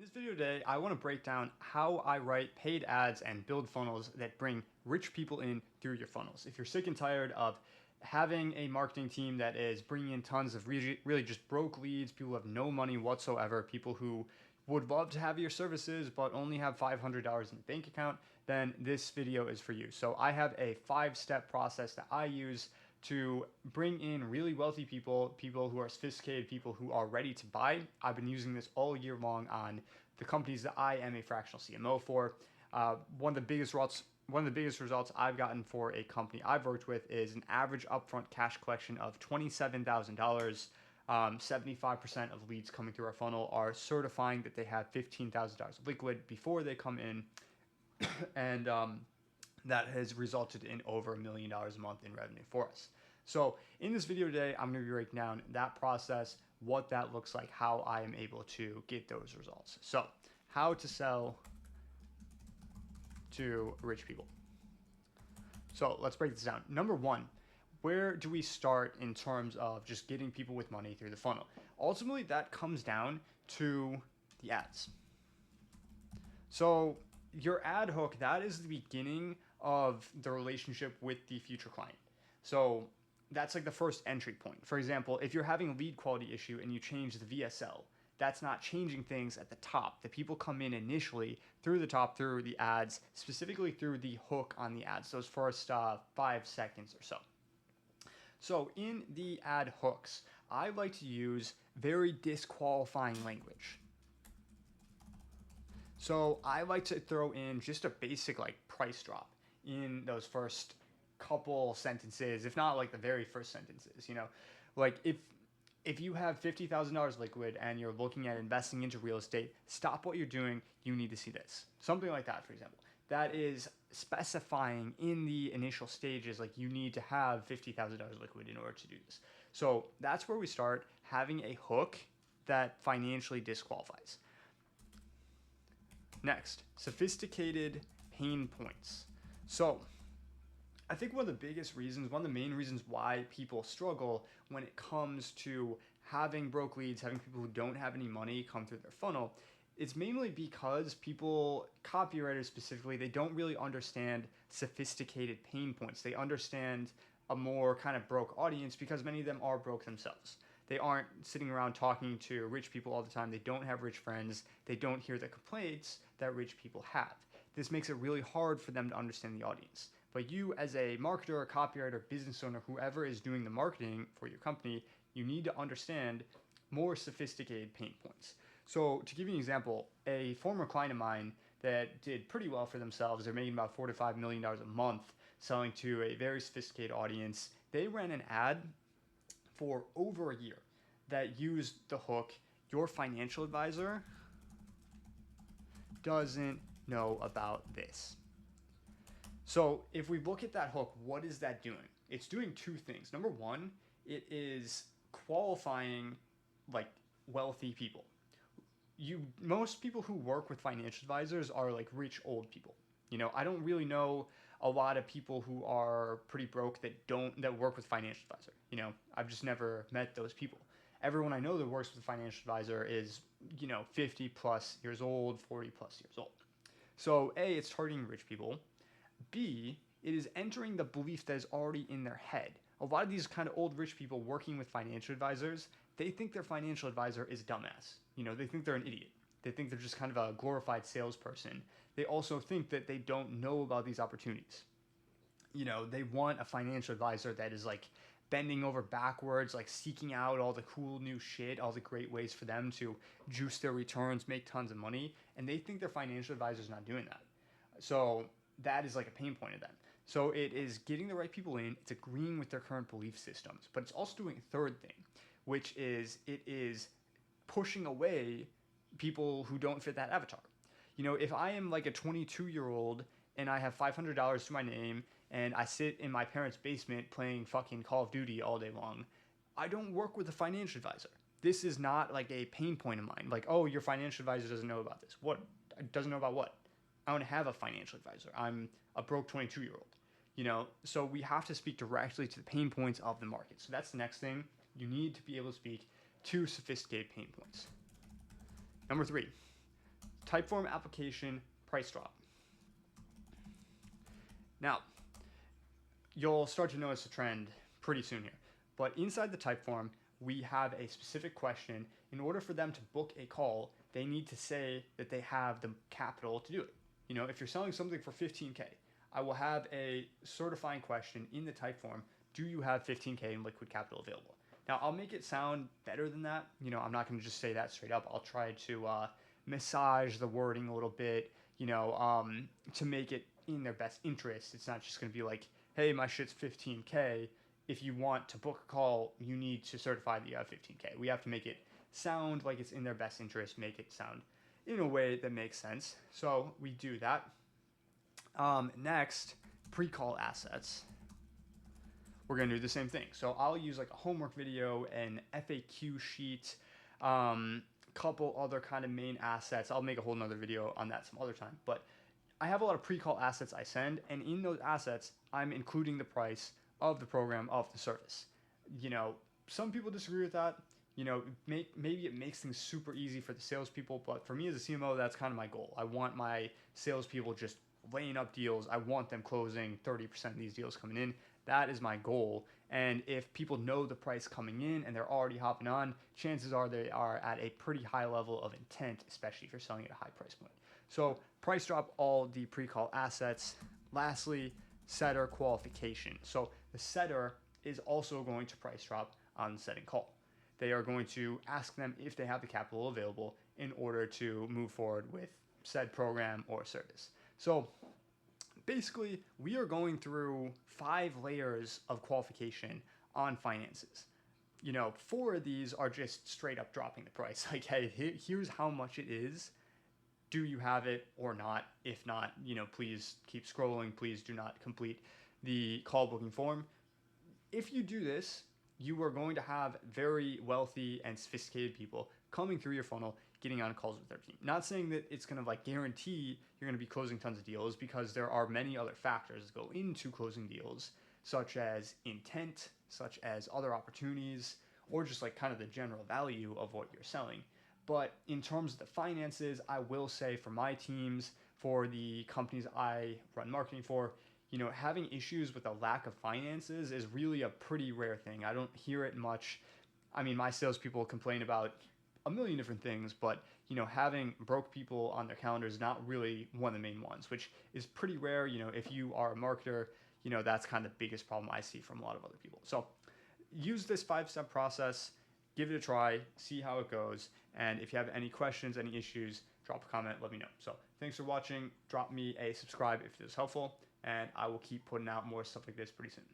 In this video today, I want to break down how I write paid ads and build funnels that bring rich people in through your funnels. If you're sick and tired of having a marketing team that is bringing in tons of really just broke leads, people who have no money whatsoever, people who would love to have your services but only have $500 in the bank account, then this video is for you. So I have a 5-step process that I use to bring in really wealthy people, people who are sophisticated, people who are ready to buy. I've been using this all year long on the companies that I am a fractional CMO for. One of the biggest results I've gotten for a company I've worked with is an average upfront cash collection of $27,000. 75% of leads coming through our funnel are certifying that they have $15,000 of liquid before they come in, and that has resulted in over $1 million a month in revenue for us. So in this video today, I'm going to be breaking down that process, what that looks like, how I am able to get those results. So how to sell to rich people. So let's break this down. Number one, where do we start in terms of just getting people with money through the funnel? Ultimately, that comes down to the ads. So your ad hook, that is the beginning of the relationship with the future client. So that's like the first entry point. For example, if you're having a lead quality issue and you change the VSL, that's not changing things at the top. The people come in initially through the top, through the ads, specifically through the hook on the ads, those first 5 seconds or so. So in the ad hooks, I like to use very disqualifying language. So I like to throw in just a basic like price drop in those first couple sentences, if not like the very first sentences. Like if you have $50,000 liquid and you're looking at investing into real estate, stop what you're doing. You need to see this. Something like that, for example. That is specifying in the initial stages, like you need to have $50,000 liquid in order to do this. So that's where we start, having a hook that financially disqualifies. Next, sophisticated pain points. So I think one of the main reasons why people struggle when it comes to having broke leads, having people who don't have any money come through their funnel, it's mainly because people, copywriters specifically, they don't really understand sophisticated pain points. They understand a more kind of broke audience because many of them are broke themselves. They aren't sitting around talking to rich people all the time. They don't have rich friends. They don't hear the complaints that rich people have. This makes it really hard for them to understand the audience. But you as a marketer, copywriter, business owner, whoever is doing the marketing for your company, you need to understand more sophisticated pain points. So to give you an example, a former client of mine that did pretty well for themselves, they're making about $4 to $5 million a month selling to a very sophisticated audience. They ran an ad for over a year that used the hook, your financial advisor doesn't know about this. So if we look at that hook, what is that doing? It's doing two things. Number one, it is qualifying like wealthy people. Most people who work with financial advisors are like rich old people. I don't really know a lot of people who are pretty broke that work with financial advisor. I've just never met those people. Everyone I know that works with a financial advisor is 50 plus years old, 40 plus years old. So A, it's targeting rich people. B, it is entering the belief that is already in their head. A lot of these kind of old rich people working with financial advisors, they think their financial advisor is a dumbass. They think they're an idiot. They think they're just kind of a glorified salesperson. They also think that they don't know about these opportunities. They want a financial advisor that is like bending over backwards, like seeking out all the cool new shit, all the great ways for them to juice their returns, make tons of money. And they think their financial advisor is not doing that. So that is like a pain point of them. So it is getting the right people in, it's agreeing with their current belief systems, but it's also doing a third thing, which is it is pushing away people who don't fit that avatar. If I am like a 22-year-old and I have $500 to my name and I sit in my parents' basement playing fucking Call of Duty all day long, I don't work with a financial advisor. This is not like a pain point of mine. Like, oh, your financial advisor doesn't know about this. What? Doesn't know about what? I don't have a financial advisor. I'm a broke 22-year-old. So we have to speak directly to the pain points of the market. So that's the next thing. You need to be able to speak to sophisticated pain points. Number 3, Typeform application price drop. Now, you'll start to notice a trend pretty soon here. But inside the Typeform, we have a specific question. In order for them to book a call, they need to say that they have the capital to do it. You know, if you're selling something for 15K, I will have a certifying question in the Typeform. Do you have 15K in liquid capital available? Now, I'll make it sound better than that. You know, I'm not going to just say that straight up. I'll try to massage the wording a little bit, to make it in their best interest. It's not just going to be like, hey, my shit's 15K. If you want to book a call, you need to certify that you have 15K. We have to make it sound like it's in their best interest, make it sound in a way that makes sense. So we do that. Next, pre-call assets. We're going to do the same thing. So I'll use like a homework video, an FAQ sheet, couple other kind of main assets. I'll make a whole nother video on that some other time. But I have a lot of pre-call assets I send, and in those assets, I'm including the price of the program, of the service. You know, some people disagree with that. You know, maybe it makes things super easy for the salespeople, but for me as a CMO, that's kind of my goal. I want my salespeople just laying up deals. I want them closing 30% of these deals coming in. That is my goal. And if people know the price coming in and they're already hopping on, chances are they are at a pretty high level of intent, especially if you're selling at a high price point. So price drop all the pre-call assets. Lastly, setter qualification. So the setter is also going to price drop on the setting call. They are going to ask them if they have the capital available in order to move forward with said program or service. So basically, we are going through 5 layers of qualification on finances. You know, 4 of these are just straight up dropping the price. Like, hey, here's how much it is. Do you have it or not? If not, please keep scrolling. Please do not complete the call booking form. If you do this, you are going to have very wealthy and sophisticated people coming through your funnel, getting on calls with their team. Not saying that it's going to like guarantee you're going to be closing tons of deals, because there are many other factors that go into closing deals, such as intent, such as other opportunities, or just like kind of the general value of what you're selling. But in terms of the finances, I will say for my teams, for the companies I run marketing for, having issues with a lack of finances is really a pretty rare thing. I don't hear it much. I mean, my salespeople complain about a million different things, but having broke people on their calendar is not really one of the main ones, which is pretty rare. If you are a marketer, that's kind of the biggest problem I see from a lot of other people. So use this 5-step process, give it a try, see how it goes. And if you have any questions, any issues, drop a comment, let me know. So thanks for watching. Drop me a subscribe if it was helpful, and I will keep putting out more stuff like this pretty soon.